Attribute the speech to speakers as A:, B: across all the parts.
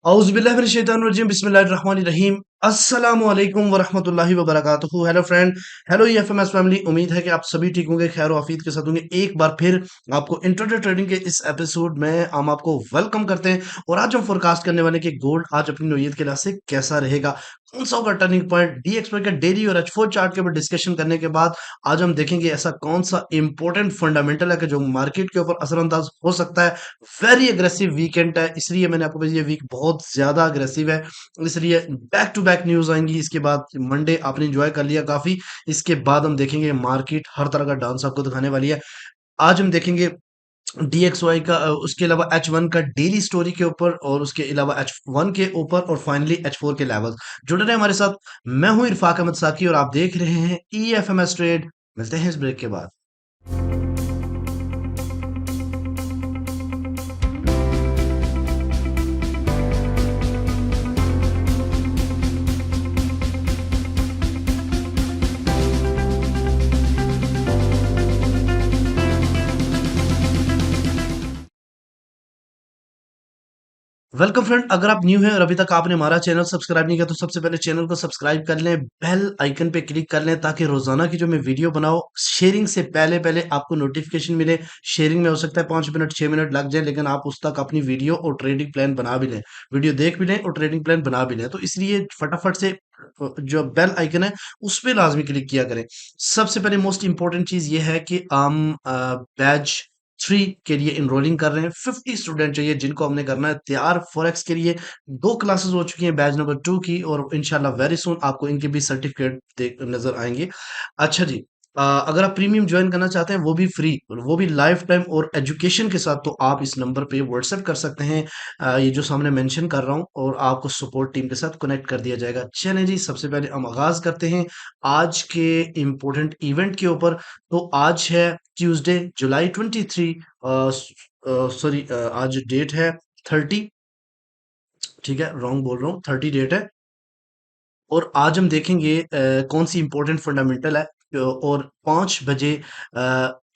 A: औज़ुबिल्लाहिमिनश्शैतानिर्रजीम बिस्मिल्लाहिर्रहमानिर्रहीम अस्सलामु अलैकुम वरहमतुल्लाहि वबरकातुहू। Hello friend, hello EFMS family. उम्मीद है कि आप सभी ठीक होंगे, खैर आफियत के साथ होंगे। एक बार फिर आपको इंट्राडे ट्रेडिंग के इस एपिसोड में हम आपको वेलकम करते हैं और आज हम फोरकास्ट करने वाले कि गोल्ड आज अपनी नौयत के लिहाज से कैसा रहेगा, कौन सा होगा टर्निंग पॉइंट। डीएक्सवाई का डेली और एच4 चार्ट के ऊपर डिस्कशन करने के बाद आज हम देखेंगे ऐसा कौन सा इंपॉर्टेंट फंडामेंटल है कि जो मार्केट के ऊपर असरअंदाज हो सकता है। वेरी अग्रेसिव वीकेंड है, इसलिए मैंने आपको ये वीक बहुत ज्यादा अग्रेसिव है, इसलिए बैक टू बैक न्यूज आएंगी। इसके बाद मंडे आपने एंजॉय कर लिया काफी, इसके बाद हम देखेंगे मार्केट हर तरह का डांस आपको दिखाने वाली है। आज हम देखेंगे डीएक्सवाई का, उसके अलावा H1 का डेली स्टोरी के ऊपर और उसके अलावा H1 के ऊपर और फाइनली H4 के लेवल्स। जुड़ रहे हैं हमारे साथ। मैं हूं इरफाक अहमद साकी और आप देख रहे हैं ईएफएमएस ट्रेड। मिलते हैं इस ब्रेक के बाद। वेलकम फ्रेंड, अगर आप न्यू हैं और अभी तक आपने हमारा चैनल सब्सक्राइब नहीं किया तो सबसे पहले चैनल को सब्सक्राइब कर लें, बेल आइकन पे क्लिक कर लें ताकि रोजाना की जो मैं वीडियो बनाओ शेयरिंग से पहले पहले आपको नोटिफिकेशन मिले। शेयरिंग में हो सकता है 5 मिनट 6 मिनट लग जाए, लेकिन आप उस तक अपनी वीडियो और ट्रेडिंग प्लान बना भी लें, वीडियो देख भी लें और ट्रेडिंग प्लान बना भी लें। तो इसलिए फटाफट से जो बेल आइकन है उस पर लाजमी क्लिक किया करें। सबसे पहले मोस्ट इंपॉर्टेंट चीज ये है कि हम बैच 3 के लिए इनरोलिंग कर रहे हैं। 50 स्टूडेंट चाहिए जिनको हमने करना है तैयार फॉरेक्स के लिए। 2 क्लासेस हो चुकी हैं बैच नंबर 2 की और इंशाल्लाह वेरी सून आपको इनके भी सर्टिफिकेट नजर आएंगे। अच्छा जी, अगर आप प्रीमियम ज्वाइन करना चाहते हैं वो भी फ्री और वो भी लाइफ टाइम और एजुकेशन के साथ, तो आप इस नंबर पे व्हाट्सएप कर सकते हैं। ये जो सामने मेंशन कर रहा हूँ और आपको सपोर्ट टीम के साथ कनेक्ट कर दिया जाएगा। चलें जी, सबसे पहले हम आगाज करते हैं आज के इम्पोर्टेंट इवेंट के ऊपर। तो आज है ट्यूसडे जुलाई 23, सॉरी आज डेट है 30। ठीक है, रॉन्ग बोल रहा हूँ, 30 डेट है। और आज हम देखेंगे कौन सी इंपॉर्टेंट फंडामेंटल है। और 5 बजे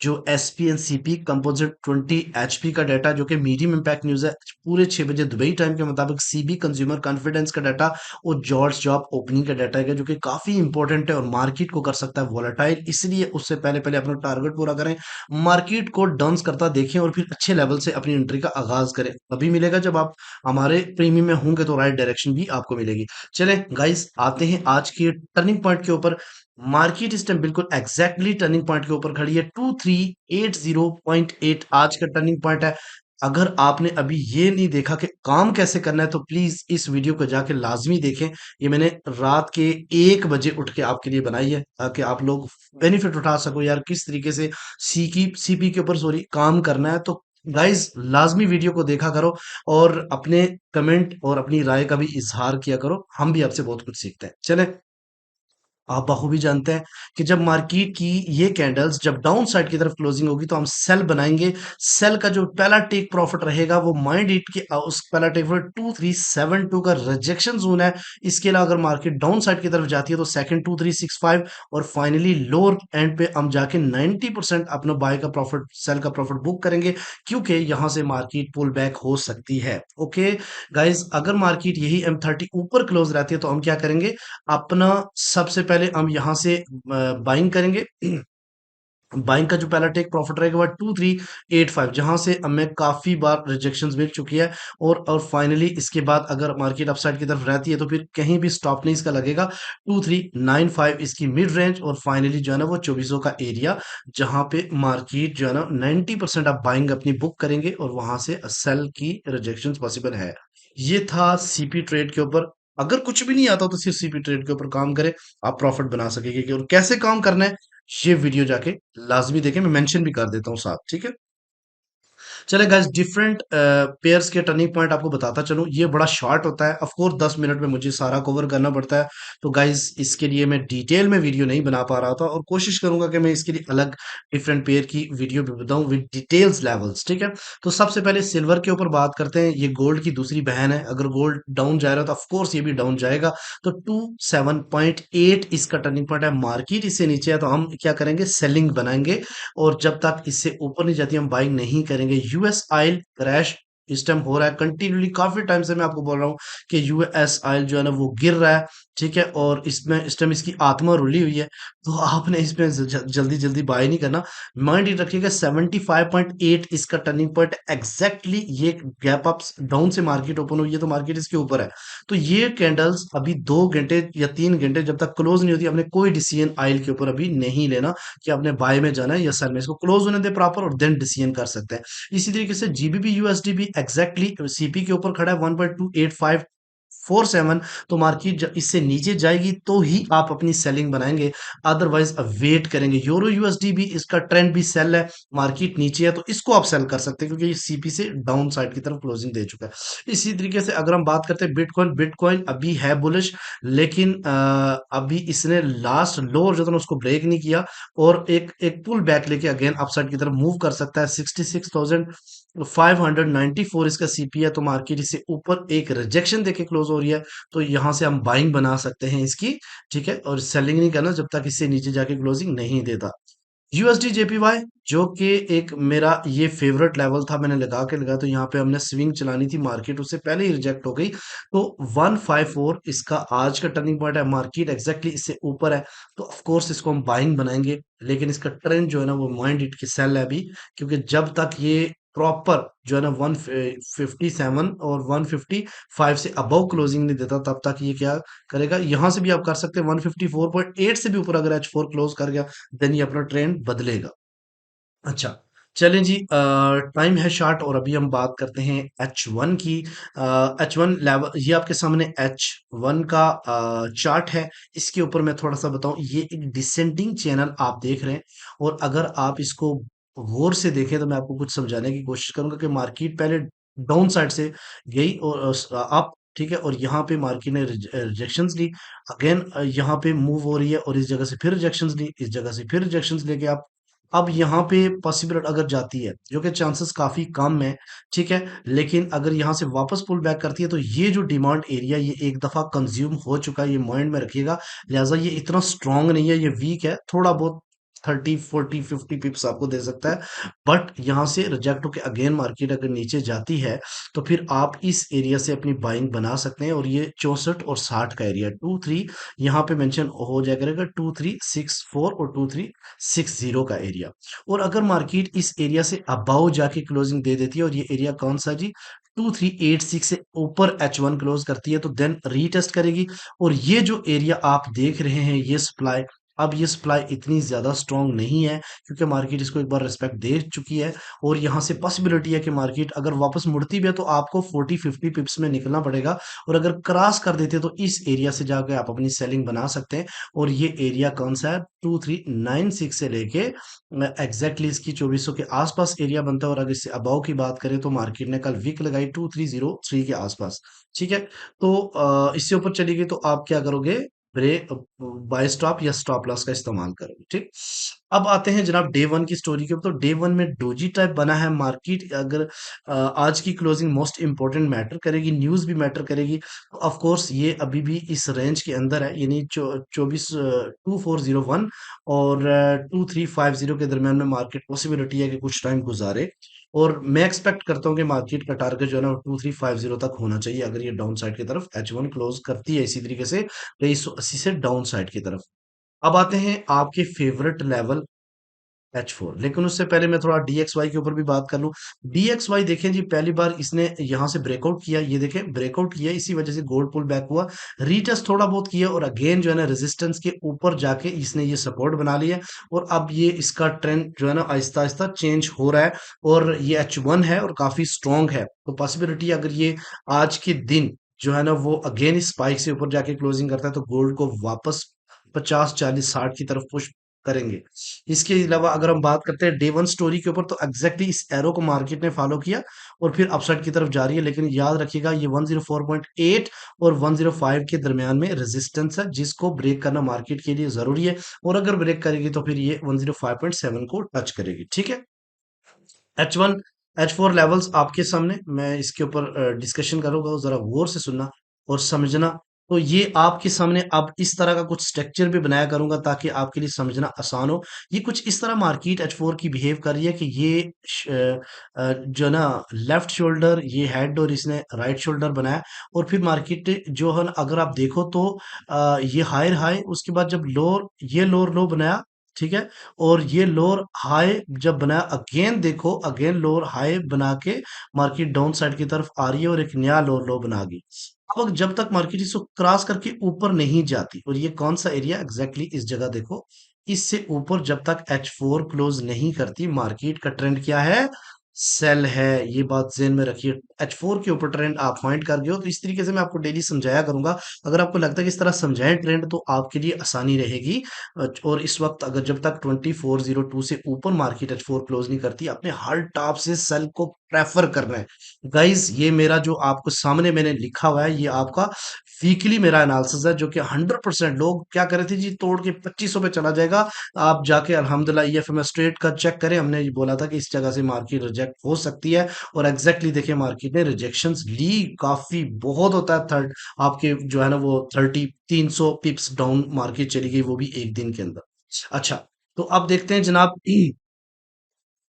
A: जो S P N C P composite 20 HP का डाटा जो कि मीडियम इम्पैक्ट न्यूज है। पूरे 6 बजे दुबई टाइम के मुताबिक सीबी कंज्यूमर कॉन्फिडेंस का डाटा और जॉर्ज जॉब ओपनिंग का डाटा है जो कि काफी इंपॉर्टेंट है और मार्केट को कर सकता है वॉलेटाइल, इसलिए उससे पहले पहले अपना टारगेट पूरा करें। मार्केट को डाउन्स करता देखें और फिर अच्छे लेवल से अपनी एंट्री का आगाज करें। अभी मिलेगा जब आप हमारे प्रीमियम में होंगे तो राइट डायरेक्शन भी आपको मिलेगी। चले गाइस, आते हैं आज के टर्निंग पॉइंट के ऊपर। मार्केट इस टाइम बिल्कुल एग्जैक्टली टर्निंग पॉइंट के ऊपर खड़ी है। 2380.8 आज का टर्निंग पॉइंट है। अगर आपने अभी ये नहीं देखा कि काम कैसे करना है तो प्लीज इस वीडियो को जाके लाजमी देखें। ये मैंने रात के 1 बजे उठ के आपके लिए बनाई है ताकि आप लोग बेनिफिट उठा सको यार, किस तरीके से सीपी के ऊपर सॉरी काम करना है। तो गाइज लाजमी वीडियो को देखा करो और अपने कमेंट और अपनी राय का भी इजहार किया करो, हम भी आपसे बहुत कुछ सीखते हैं। चले, आप बखूबी जानते हैं कि जब मार्केट की ये कैंडल्स जब डाउन साइड की तरफ क्लोजिंग होगी तो हम सेल बनाएंगे। सेल का जो पहला टेक प्रॉफिट रहेगा वो माइंड इट के उस पहला टेक प्रॉफिट 2372 का रिजेक्शन जोन है। इसके अलावा अगर मार्केट डाउन साइड की तरफ जाती है तो सेकंड 2365 और फाइनली लोअर एंड पे हम जाके 90% अपना बाय का प्रॉफिट सेल का प्रॉफिट बुक करेंगे, क्योंकि यहां से मार्केट पुल बैक हो सकती है। ओके गाइज, अगर मार्केट यही M30 ऊपर क्लोज रहती है तो हम क्या करेंगे, अपना सबसे पहले हम यहां से बाइंग करेंगे। बाइंग का जो पहला टेक प्रॉफिट रहेगा वह 2385, जहां से हमें काफी बार रिजेक्शंस मिल चुकी है। और फाइनली इसके बाद अगर मार्केट अपसाइड की तरफ रहती है तो फिर कहीं भी स्टॉप नहीं इसका लगेगा। 2395 इसकी मिड रेंज और फाइनली जो है ना वो 2400 का एरिया, जहां पे मार्केट जो है ना 90% आप बाइंग अपनी बुक करेंगे और वहां से सेल की रिजेक्शन पॉसिबल है। ये था सीपी ट्रेड के ऊपर। अगर कुछ भी नहीं आता तो सिर्फ सीपी ट्रेड के ऊपर काम करें, आप प्रॉफिट बना सकेंगे। और कैसे काम करना है ये वीडियो जाके लाजमी देखें, मैं मेंशन भी कर देता हूँ साथ, ठीक है। चले गाइस, डिफरेंट पेयर्स के टर्निंग पॉइंट आपको बताता चलूं। ये बड़ा शॉर्ट होता है, ऑफ कोर्स 10 मिनट में मुझे सारा कवर करना पड़ता है। तो गाइस इसके लिए मैं डिटेल में वीडियो नहीं बना पा रहा था और कोशिश करूंगा कि मैं इसके लिए अलग डिफरेंट पेयर की वीडियो भी बताऊं विद डिटेल्स लेवल्स, ठीक है। तो सबसे पहले सिल्वर के ऊपर बात करते हैं। ये गोल्ड की दूसरी बहन है। अगर गोल्ड डाउन जा रहा है तो ऑफकोर्स ये भी डाउन जाएगा। तो 27.8 इसका टर्निंग पॉइंट है। मार्केट इससे नीचे है तो हम क्या करेंगे, सेलिंग बनाएंगे और जब तक इससे ऊपर नहीं जाती हम बाइंग नहीं करेंगे। यूएस ऑयल क्रैश इस टाइम हो रहा है कंटिन्यूली, काफी टाइम से मैं आपको बोल रहा हूँ कि यूएस ऑयल जो है ना वो गिर रहा है। ठीक है, और इसमें इस टाइम इसकी आत्मा रुली हुई है, तो आपने इसमें जल्दी जल्दी बाय नहीं करना। माइंड ये रखिएगा 75.8 इसका टर्निंग पॉइंट एग्जैक्टली, ये गैप अप डाउन से मार्केट ओपन हुई है तो मार्केट इसके ऊपर है। तो ये कैंडल्स अभी 2 घंटे या 3 घंटे जब तक क्लोज नहीं होती, आपने कोई डिसीजन ऑयल के ऊपर अभी नहीं लेना कि आपने बाय में जाना है या सेल में। इसको क्लोज होने दे प्रॉपर और देन डिसीजन कर सकते हैं। इसी तरीके से जीबीपी यूएसडी भी एग्जैक्टली सीपी के ऊपर खड़ा है 1.28547। तो मार्केट इससे नीचे जाएगी तो ही आप अपनी सेलिंग बनाएंगे, अदरवाइज वेट करेंगे। यूरो यूएसडी भी इसका ट्रेंड भी सेल है, मार्केट नीचे है तो इसको आप सेल कर सकते हैं क्योंकि ये सीपी से डाउन साइड की तरफ क्लोजिंग दे चुका है। इसी तरीके से अगर हम बात करते हैं बिटकॉइन, बिटकॉइन अभी है बुलिश, लेकिन अभी इसने लास्ट लो जो था ना उसको ब्रेक नहीं किया, और एक एक पुल बैक लेके अगेन अपसाइड की तरफ मूव कर सकता है। 66,594 इसका सीपी है, तो मार्केट इसे ऊपर एक रिजेक्शन देके क्लोज हो रही है, तो यहां से हम बाइंग बना सकते हैं इसकी। ठीक है, और सेलिंग नहीं करना जब तक इससे नीचे जाके क्लोजिंग नहीं देता। यूएसडी जेपीवाई जो कि एक मेरा ये फेवरेट लेवल था, मैंने लगा तो यहाँ पे हमने स्विंग चलानी थी, मार्केट उससे पहले ही रिजेक्ट हो गई। तो 154 इसका आज का टर्निंग पॉइंट है, मार्केट एग्जैक्टली इससे ऊपर है, तो ऑफ कोर्स इसको हम बाइंग बनाएंगे। लेकिन इसका ट्रेंड जो है ना वो माइंड इट की सेल है अभी, क्योंकि जब तक ये प्रॉपर जो है ना 157 और 155 से अबव क्लोजिंग नहीं देता तब तक ये क्या करेगा। यहां से भी आप कर सकते हैं 154.8 से भी ऊपर अगर H4 क्लोज कर गया, देन ये अपना ट्रेंड बदलेगा। अच्छा, चलें जी, टाइम है शॉर्ट और अभी हम बात करते हैं H1 की। H1 लेवल ये आपके सामने H1 का चार्ट है। इसके ऊपर मैं थोड़ा सा बताऊं, ये एक डिसेंडिंग चैनल आप देख रहे हैं, और अगर आप इसको गौर से देखें तो मैं आपको कुछ समझाने की कोशिश करूंगा कि मार्केट पहले डाउन साइड से गई और अप, ठीक है, और यहाँ पे मार्केट ने रिजेक्शंस ली, अगेन यहाँ पे मूव हो रही है और इस जगह से फिर रिजेक्शंस ली, इस जगह से फिर रिजेक्शंस लेके आप अब यहाँ पे पॉसिबल अगर जाती है, जो कि चांसेस काफी कम है, ठीक है, लेकिन अगर यहाँ से वापस पुल बैक करती है तो ये जो डिमांड एरिया ये एक दफा कंज्यूम हो चुका है, ये माइंड में रखिएगा। लिहाजा ये इतना स्ट्रांग नहीं है, ये वीक है, थोड़ा बहुत 30 40 50 पिप्स आपको दे सकता है। बट यहाँ से रिजेक्ट होकर अगेन मार्केट अगर नीचे जाती है तो फिर आप इस एरिया से अपनी बाइंग बना सकते हैं, और ये 64 और 60 का एरिया 2 3 यहाँ पे मेंशन हो जाया करेगा, 2364 और 2360 का एरिया। और अगर मार्केट इस एरिया से अबाउ जाके क्लोजिंग दे देती है, और ये एरिया कौन सा जी, 2386 से ऊपर H1 क्लोज करती है, तो देन रीटेस्ट करेगी। और ये जो एरिया आप देख रहे हैं ये सप्लाई, अब ये सप्लाई इतनी ज्यादा स्ट्रांग नहीं है क्योंकि मार्केट इसको एक बार रिस्पेक्ट दे चुकी है, और यहाँ से पॉसिबिलिटी है कि मार्केट अगर वापस मुड़ती भी है तो आपको 40 50 पिप्स में निकलना पड़ेगा, और अगर क्रॉस कर देते तो इस एरिया से जाकर आप अपनी सेलिंग बना सकते हैं। और ये एरिया कौन सा है, 2396 से लेके एग्जैक्टली इसकी 2400 के आसपास एरिया बनता है। और अगर इससे अबाव की बात करें तो मार्केट ने कल वीक लगाई 2303 के आसपास। ठीक है, तो इससे ऊपर चली गई तो आप क्या करोगे, ब्रेक, बाय स्टॉप या स्टॉप लॉस का इस्तेमाल करोगे। ठीक, अब आते हैं जनाब डे वन की स्टोरी के ऊपर। तो डे वन में डोजी टाइप बना है मार्केट, अगर आज की क्लोजिंग मोस्ट इंपॉर्टेंट मैटर करेगी, न्यूज भी मैटर करेगी, तो ऑफ कोर्स ये अभी भी इस रेंज के अंदर है, यानी 24 2401 और 2350 के दरमियान में मार्केट पॉसिबिलिटी है कि कुछ टाइम गुजारे। और मैं एक्सपेक्ट करता हूँ कि मार्केट का टारगेट जो है ना 2350 तक होना चाहिए, अगर ये डाउन साइड की तरफ H1 क्लोज करती है इसी तरीके से 2380 से डाउन साइड की तरफ। अब आते हैं आपके फेवरेट लेवल H4, लेकिन उससे पहले मैं थोड़ा DXY के ऊपर भी बात कर लूं। DXY देखें जी, पहली बार इसने यहां से ब्रेकआउट किया, ये देखें ब्रेकआउट किया, इसी वजह से गोल्ड पुल बैक हुआ, रीटेस्ट थोड़ा बहुत किया, और अगेन जो है ना रेजिस्टेंस के ऊपर जाके इसने ये सपोर्ट बना लिया। और अब ये इसका ट्रेंड जो है ना आहिस्ता आहिस्ता चेंज हो रहा है, और ये H1 है और काफी स्ट्रांग है, तो पॉसिबिलिटी अगर ये आज के दिन जो है ना वो अगेन इस स्पाइक से ऊपर जाके क्लोजिंग करता है तो गोल्ड को वापस 50 40 60 की तरफ पुश करेंगे। इसके अलावा अगर हम बात करते हैं डे वन स्टोरी के ऊपर, तो एग्जैक्टली इस एरो को मार्केट ने फॉलो किया और फिर अपसाइड की तरफ जा रही है, लेकिन याद रखिएगा ये 104.8 और 105 के दरमियान में रेजिस्टेंस है, जिसको ब्रेक करना मार्केट के लिए जरूरी है, और अगर ब्रेक करेगी तो फिर ये 105.7 को टच करेगी। ठीक है, H1 H4 लेवल्स आपके सामने, मैं इसके ऊपर डिस्कशन करूंगा, जरा गौर से सुनना और समझना। तो ये आपके सामने अब इस तरह का कुछ स्ट्रक्चर भी बनाया करूंगा ताकि आपके लिए समझना आसान हो। ये कुछ इस तरह मार्केट H4 की बिहेव कर रही है कि ये जो ना लेफ्ट शोल्डर ये हेड और इसने राइट शोल्डर बनाया, और फिर मार्केट जो है ना, अगर आप देखो तो ये हायर हाई, उसके बाद जब लोअर, ये लोअर लो बनाया, ठीक है, और ये लोअर हाई जब बनाया, अगेन देखो अगेन लोअर हाई बना के मार्केट डाउन साइड की तरफ आ रही है और एक नया लोअर लो बना गई। अब जब तक मार्केट इसको क्रॉस करके ऊपर नहीं जाती, और ये कौन सा एरिया एग्जैक्टली इस जगह देखो, इससे ऊपर जब तक H4 क्लोज नहीं करती, मार्केट का ट्रेंड क्या है, सेल है। ये बात ज़हन में रखिए। H4 के ऊपर ट्रेंड आप फाइंड कर गए हो, तो इस तरीके से मैं आपको डेली समझाया करूंगा। अगर आपको लगता है कि इस तरह समझाएं ट्रेंड, तो आपके लिए आसानी रहेगी। और इस वक्त अगर जब तक 2402 से ऊपर मार्केट H4 क्लोज नहीं करती, आपने हर टॉप से सेल को प्रेफर करना है। गाइज ये मेरा जो आपको सामने मैंने लिखा हुआ है, ये आपका वीकली मेरा एनालिसिस है, जो कि 100% लोग क्या करे थे जी, तोड़ के 2500 पे चला जाएगा। आप जाके अल्हम्दुलिल्लाह EFMA स्ट्रेट का चेक करें, हमने ये बोला था कि इस जगह से मार्केट रिजेक्ट हो सकती है, और एग्जैक्टली देखिए मार्केट ने रिजेक्शंस ली, काफी बहुत होता है थर्ड आपके जो है ना वो 300 पिप्स डाउन मार्केट चली गई, वो भी एक दिन के अंदर। अच्छा, तो अब देखते हैं जनाब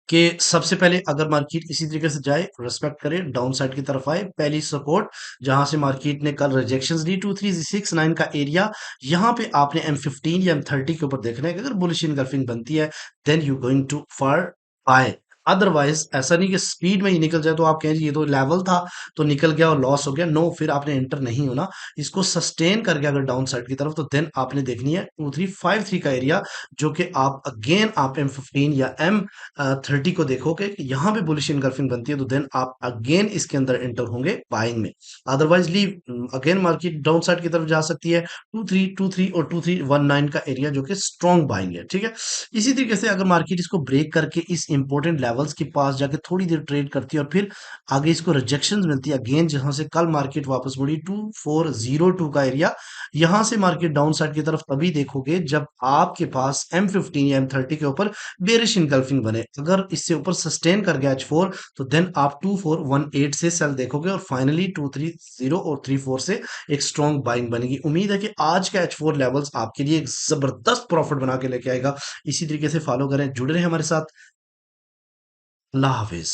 A: कि सबसे पहले अगर मार्केट इसी तरीके से जाए, रिस्पेक्ट करे, डाउन साइड की तरफ आए, पहली सपोर्ट जहां से मार्केट ने कल रिजेक्शंस दी 2369 का एरिया, यहां पे आपने M15 या M30 के ऊपर देखना है कि अगर बुलिश इनगल्फिंग बनती है, then you going to for buy. Otherwise ऐसा नहीं कि स्पीड में ही निकल जाए तो आप कहें जी ये तो लेवल था तो निकल गया और लॉस हो गया, नो, फिर आपने एंटर नहीं होना। इसको सस्टेन करके अगर डाउन साइड की तरफ, तो देन आपने देखनी है 2353 का एरिया, जो कि आप अगेन आप M15 या M30 को देखोगे कि यहाँ पे बुलिश इनगल्फिंग बनती है, तो देन आप अगेन इसके अंदर एंटर होंगे बाइंग में। Otherwise leave, again market down side की तरफ जा सकती है 2323 और 2319 का एरिया, जो कि स्ट्रॉन्ग बाइंग है, ठीक है। इसी तरीके से अगर मार्केट इसको ब्रेक करके इस इंपॉर्टेंट लेवल्स के पास जाके थोड़ी देर ट्रेड करती है और फिर आगे इसको रिजेक्शंस मिलती है अगेन, जहां से कल मार्केट वापस मुड़ी 2402 का एरिया, यहां से मार्केट डाउन साइड की तरफ तभी देखोगे जब आपके पास M15 या M30 के ऊपर बेरिश इनगल्फिंग बने। अगर इससे ऊपर सस्टेन कर गया H4, तो देन आप 2418 से सेल देखोगे, और फाइनली 230 और 34 से एक स्ट्रॉन्ग बाइंग बनेगी। उम्मीद है कि आज का H4 लेवल्स आपके लिए एक जबरदस्त प्रॉफिट बना के लेके आएगा। इसी तरीके से फॉलो करें, जुड़े रहे हमारे साथ। अल्लाह हाफिज।